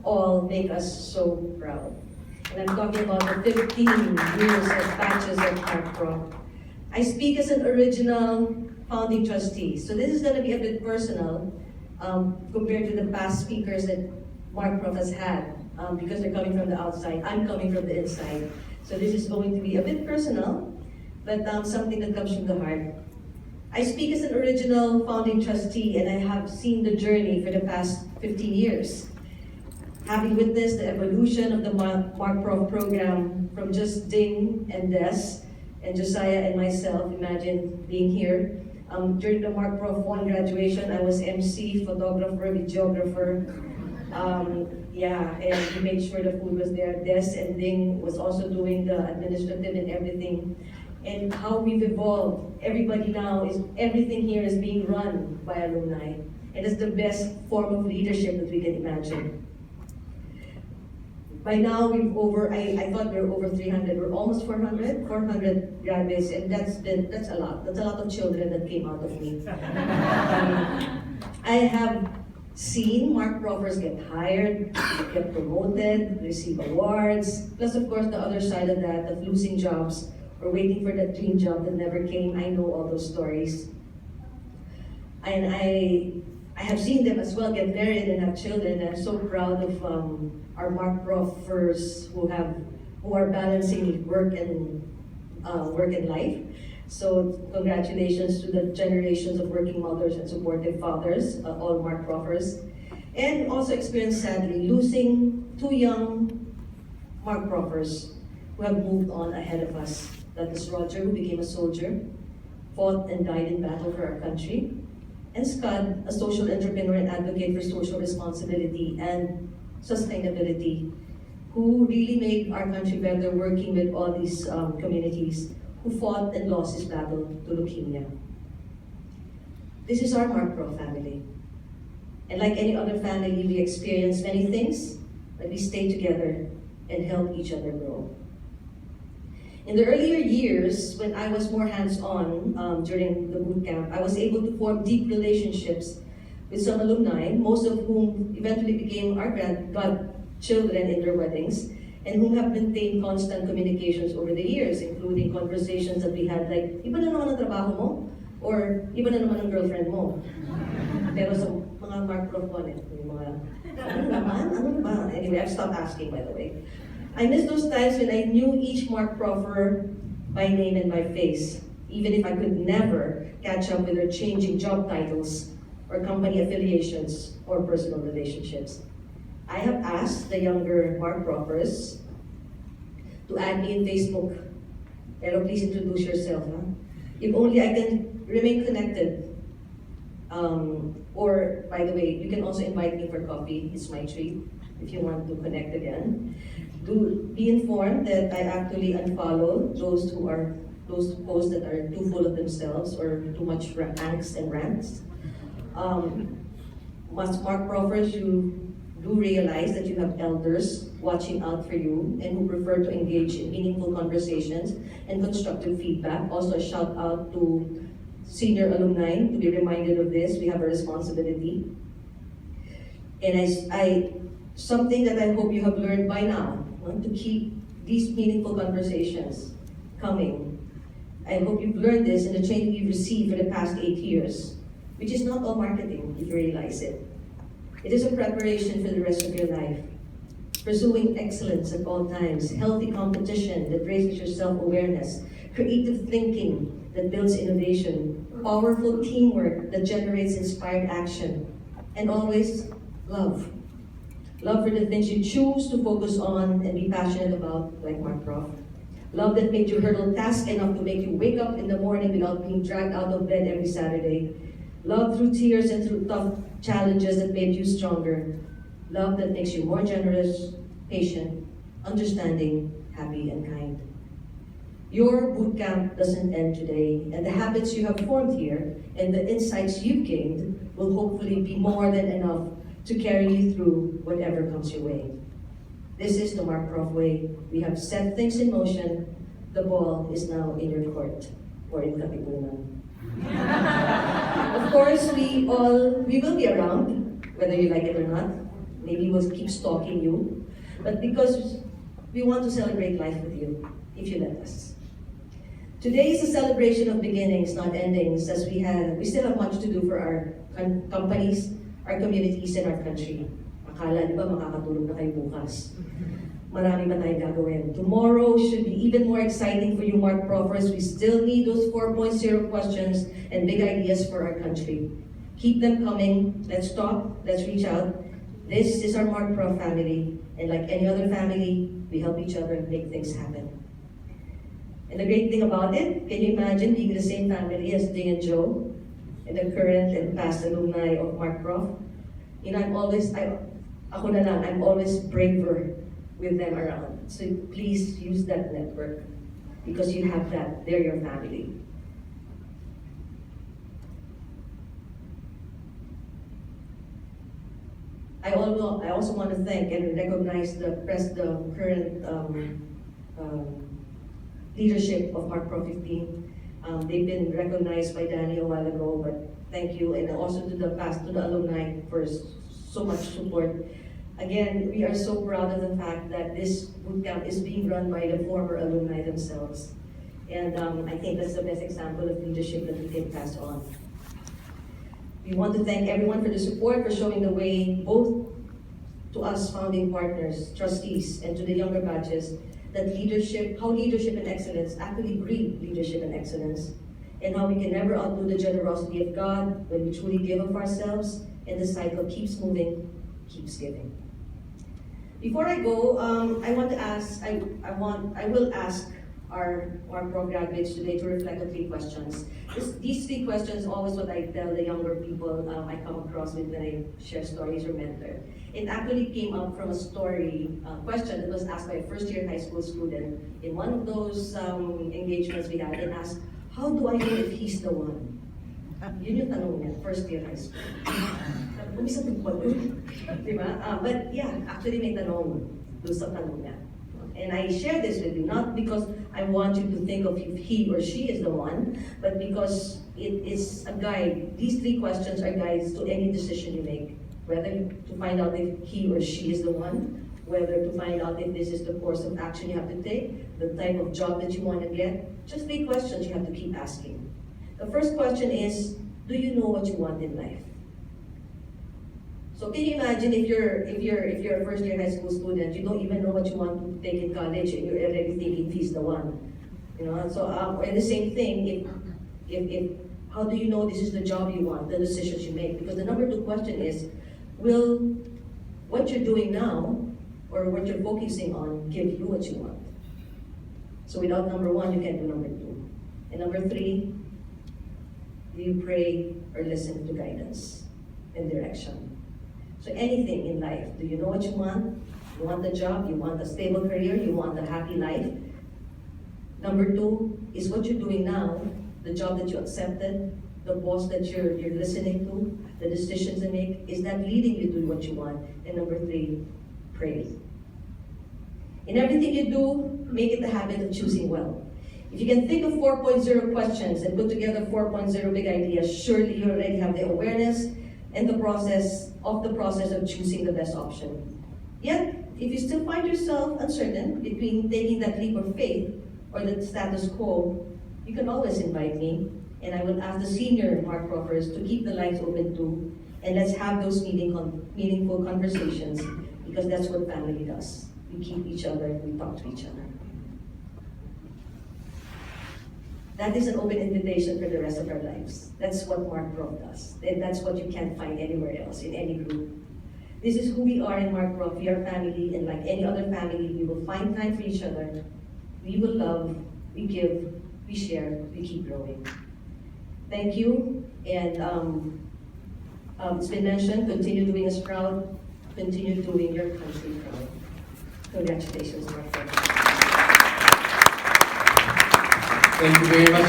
all make us so proud. And I'm talking about the 15 years of batches of Markprof. I speak as an original founding trustee, so this is going to be a bit personal compared to the past speakers that Markprof has had because they're coming from the outside. I'm coming from the inside. So this is going to be a bit personal, but something that comes from the heart. I speak as an original founding trustee, and I have seen the journey for the past 15 years. Having witnessed the evolution of the Markprof program from just Ding and Des and Josiah and myself, imagine being here. During the Markprof 1 graduation, I was MC, photographer, videographer. And we made sure the food was there. Des and Ding was also doing the administrative and everything. And how we've evolved. Everybody now everything here is being run by alumni. And it's the best form of leadership that we can imagine. By now, I thought we were over 300, we're almost 400 graduates, and that's a lot. That's a lot of children that came out of me. I have seen Markprofers get hired, get promoted, receive awards, plus of course the other side of that, of losing jobs, or waiting for that dream job that never came. I know all those stories. And I have seen them as well get married and have children. I'm so proud of our Markprofers who are balancing work and life. So congratulations to the generations of working mothers and supportive fathers, all Markprofers. And also experienced sadly losing two young Markprofers who have moved on ahead of us. That is Roger, who became a soldier, fought and died in battle for our country, and Scott, a social entrepreneur and advocate for social responsibility and sustainability, who really made our country better working with all these communities, who fought and lost his battle to leukemia. This is our Markprof family. And like any other family, we experience many things, but we stay together and help each other grow. In the earlier years, when I was more hands-on during the boot camp, I was able to form deep relationships with some alumni, most of whom eventually became our godchildren in their weddings, and whom have maintained constant communications over the years, including conversations that we had like, iba na naman ang trabaho mo? Or iba na naman ang girlfriend mo? Pero sa mga Markprof ko, yung mga, ano naman? Ano ba? Anyway, I've stopped asking, by the way. I miss those times when I knew each Markprofer by name and by face, even if I could never catch up with their changing job titles or company affiliations or personal relationships. I have asked the younger Markprofers to add me in Facebook. Pero please introduce yourself. Huh? If only I can remain connected. Or, by the way, you can also invite me for coffee. It's my treat if you want to connect again. Do be informed that I actually unfollow those posts that are too full of themselves or too much angst and rants. Markprofers, you do realize that you have elders watching out for you and who prefer to engage in meaningful conversations and constructive feedback. Also, a shout out to senior alumni to be reminded of this. We have a responsibility. And something that I hope you have learned by now, to keep these meaningful conversations coming. I hope you've learned this in the training you've received for the past 8 years, which is not all marketing, if you realize it. It is a preparation for the rest of your life. Pursuing excellence at all times, healthy competition that raises your self-awareness, creative thinking that builds innovation, powerful teamwork that generates inspired action, and always love. Love for the things you choose to focus on and be passionate about, like Markprof. Love that made you hurdle tasks enough to make you wake up in the morning without being dragged out of bed every Saturday. Love through tears and through tough challenges that made you stronger. Love that makes you more generous, patient, understanding, happy, and kind. Your bootcamp doesn't end today, and the habits you have formed here and the insights you've gained will hopefully be more than enough to carry you through whatever comes your way. This is the Markprof way. We have set things in motion. The ball is now in your court, or in Katipunan. Of course, we will be around, whether you like it or not. maybe we'll keep stalking you, but because we want to celebrate life with you, if you let us. Today is a celebration of beginnings, not endings, as we still have much to do for our companies, our communities, and our country. Akala, di ba, makakatulog na kayo bukas? Marami pa tayong gagawin. Tomorrow should be even more exciting for you, Markprofers. We still need those 4.0 questions and big ideas for our country. Keep them coming. Let's talk. Let's reach out. This is our Markprof family, and like any other family, we help each other make things happen. And the great thing about it, can you imagine being the same family as Ding and Joe, and the current and past alumni of Markprof? You know, I'm always braver with them around. So please use that network, because you have that, they're your family. I also want to thank and recognize the current leadership of Markprof 15. They've been recognized by Danny a while ago, but thank you, and also to the alumni for so much support. Again, we are so proud of the fact that this bootcamp is being run by the former alumni themselves. And I think that's the best example of leadership that we can pass on. We want to thank everyone for the support, for showing the way, both to us founding partners, trustees, and to the younger batches, that how leadership and excellence actually breed leadership and excellence, and how we can never outdo the generosity of God when we truly give of ourselves, and the cycle keeps moving, keeps giving. Before I go, I will ask our Markprof graduates today to reflect on 3 questions. These 3 questions are always what I tell the younger people I come across with when I share stories or mentor. It actually came up from a story question that was asked by a first-year high school student in one of those engagements we had, and asked, how do I know if he's the one? Yun yung tanong niya, first-year high school. Umisang tungkol yun. Diba? But yeah, actually may tanong doon sa tanong niya. And I share this with you, not because I want you to think of if he or she is the one, but because it is a guide. These 3 questions are guides to any decision you make, whether to find out if he or she is the one, whether to find out if this is the course of action you have to take, the type of job that you want to get. Just 3 questions you have to keep asking. The first question is, do you know what you want in life? So can you imagine if you're a first-year high school student, you don't even know what you want to take in college, and you're already thinking he's the one, you know? So and the same thing, if how do you know this is the job you want, the decisions you make? Because the number 2 question is, will what you're doing now or what you're focusing on give you what you want? So without number 1, you can't do number 2. And number 3, do you pray or listen to guidance and direction? So anything in life, do you know what you want? You want the job, you want a stable career, you want a happy life. Number 2 is what you're doing now, the job that you accepted, the boss that you're listening to, the decisions you make, is that leading you to what you want? And number 3, pray. In everything you do, make it a habit of choosing well. If you can think of 4.0 questions and put together 4.0 big ideas, surely you already have the awareness and the process of choosing the best option. Yet, if you still find yourself uncertain between taking that leap of faith or the status quo, you can always invite me, and I will ask the senior Markprofers to keep the lines open too, and let's have those meaningful conversations, because that's what family does. We keep each other, we talk to each other. That is an open invitation for the rest of our lives. That's what Markprof does. And that's what you can't find anywhere else, in any group. This is who we are in Markprof. We are family, and like any other family, we will find time for each other. We will love, we give, we share, we keep growing. Thank you, and it's been mentioned, continue doing us proud, continue doing your country proud. Congratulations, Markprof. Thank you very much.